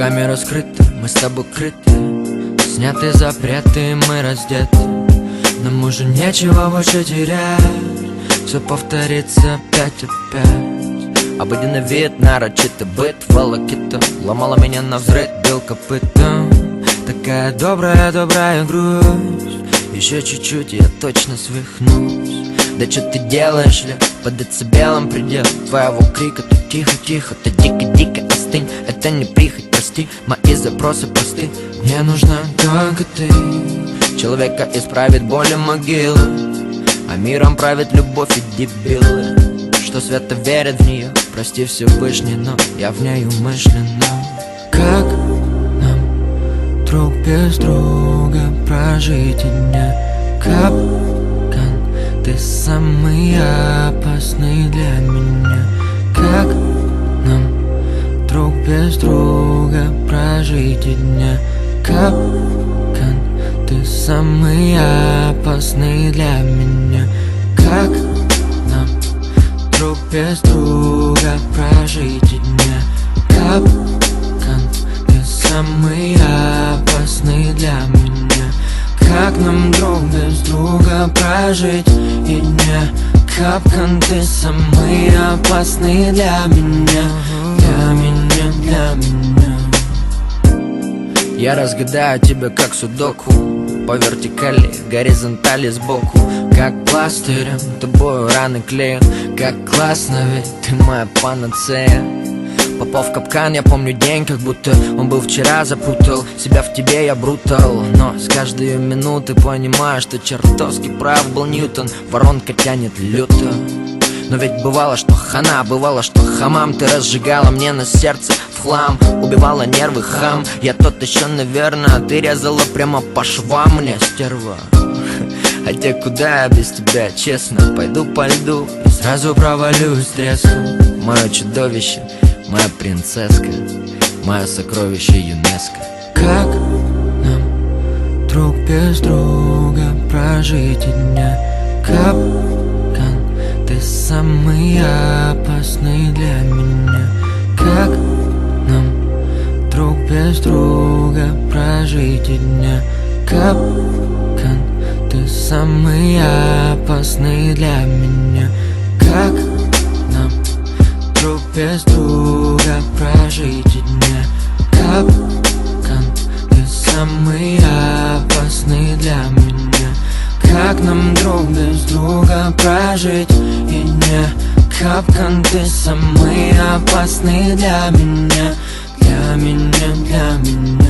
Камера скрыта, мы с тобой крыты, сняты запреты, мы раздеты. Нам уже нечего больше терять, все повторится опять. Обыденный вид, нарочито быт, волокита ломала меня навзрыд, бил копытом. Такая добрая грусть, еще чуть-чуть, я точно свихнусь. Да что ты делаешь, ли? Под децибелом предел твоего крика. Ты тихо, ты дико остынь. Это не прихоть, прости, мои запросы просты. Мне нужна только ты. Человека исправит боль и могилы, а миром правит любовь и дебилы, что свято верят в нее. Прости Всевышний, но я в ней умышленно. Как нам друг без друга прожить и дня? Капкан, ты самый опасный для меня. Как нам друг без друга прожить и дня? Капкан, ты самый опасный для меня. Как нам друг без друга прожить и дня? Капкан, ты самый опасный для меня. Как нам друг без друга прожить и дня? Капкан, ты самый опасный для меня. Для меня, для меня. Я разгадаю тебя как судоку, по вертикали, горизонтали сбоку. Как пластырем тобою раны клею. Как классно, ведь ты моя панацея. Попал в капкан, я помню день, как будто он был вчера. Запутал себя в тебе, я брутал, но с каждой минуты понимаю, что чертовски прав был Ньютон. Воронка тянет люто. Но ведь бывало, что хана, бывало, что хамам. Ты разжигала мне на сердце в хлам, убивала нервы, хам. Я тот еще, наверное, ты резала прямо по швам мне, стерва. Хотя куда я без тебя, честно? Пойду по льду и сразу провалюсь с треском. Мое чудовище, моя принцесска, мое сокровище ЮНЕСКО. Как нам друг без друга прожить и дня? Капкан, ты самый опасный для меня. Как нам друг без друга прожить и дня? Капкан, ты самый опасный для меня. Как нам друг без друга прожить и дня? Капкан, ты самый опасный для меня. Как нам друг без друга прожить и дня? Капкан, ты самый опасный для меня. Для меня, для меня.